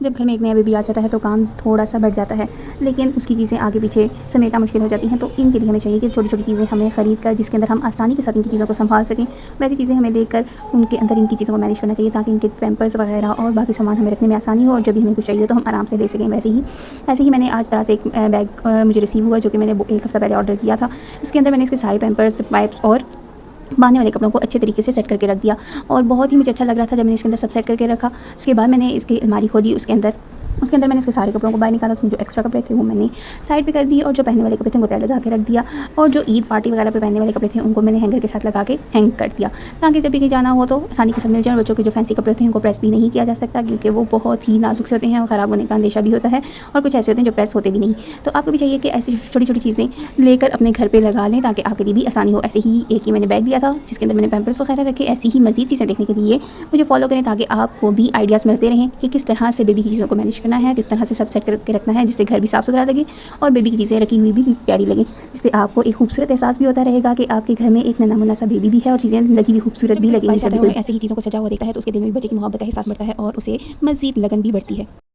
जब घर में एक नया बेबी आ जाता है तो काम थोड़ा सा बढ़ जाता है, लेकिन उसकी चीज़ें आगे पीछे समेटना मुश्किल हो जाती हैं। तो इनके लिए हमें चाहिए कि छोटी-छोटी चीज़ें हमें ख़रीद कर जिसके अंदर हम आसानी के साथ इनकी चीज़ों को सँभाल सकें, वैसी चीज़ें हमें लेकर उनके अंदर इनकी चीज़ों को मैनेज करना चाहिए ताकि इनके पैम्पर्स वगैरह और बाकी सामान हमें रखने में आसानी हो और जब भी हमें कुछ चाहिए तो हम आराम से ले सकें। ऐसे ही मैंने आज तरह से एक बैग मुझे रिसीव हुआ जो कि मैंने 1 हफ़्ता पहले ऑर्डर किया था। उसके अंदर मैंने इसके सारे पैम्पर्स, वाइप्स और बाँधने वाले कपड़ों को अच्छे तरीके से सेट करके रख दिया और बहुत ही मुझे अच्छा लग रहा था जब मैंने इसके अंदर सब सेट करके रखा। उसके बाद मैंने इसकी अलमारी खोली, उसके अंदर मैंने इसके सारे कपड़ों को बाहर निकाला। उसमें जो एक्स्ट्रा कपड़े थे वो मैंने साइड पे कर दिए और जो पहनने वाले कपड़े थे उनको तय लगा के रख दिया और जो ईद पार्टी वगैरह पे पहनने वाले कपड़े थे उनको मैंने हैंगर के साथ लगा के हैंग कर दिया ताकि जब भी कहीं जाना हो तो आसानी के साथ मिल जाए। बच्चों के जो फैंसी कपड़े होते हैं उनको प्रेस भी नहीं किया जा सकता क्योंकि वो बहुत ही नाजुक से होते हैं और ख़राब होने का अंदेशा भी होता है और कुछ ऐसे होते हैं जो प्रेस होते भी नहीं। तो आपको भी चाहिए कि ऐसी छोटी-छोटी चीज़ें लेकर अपने घर पे लगा लें ताकि आपके लिए भी आसानी हो। ऐसे ही एक ही मैंने बैग दिया था जिसके अंदर मैंने पैम्पर्स वगैरह रखे। ऐसी ही मज़ीद चीज़ें देखने के लिए मुझे फॉलो करें ताकि आपको भी आइडियाज़ मिलते रहें कि किस तरह से बेबी की चीज़ों को मैनेज करना है, किस तरह से सब सेट करके रखना है जिससे घर भी साफ़ सुथरा लगे और बेबी की चीज़ें रखी हुई भी प्यारी लगे, जिससे आपको एक खूबसूरत एहसास भी होता रहेगा कि आपके घर में एक नन्हा-मुन्ना सा बेबी भी है और चीज़ें लगी हुई खूबसूरत भी लगेंगी। जब भी कोई ऐसी ही चीज़ों को सजा हुआ देखता है तो उसके दिल में बच्चे की मोहब्बत का एहसास बढ़ता है और उसे मज़ीद लगन भी बढ़ती है।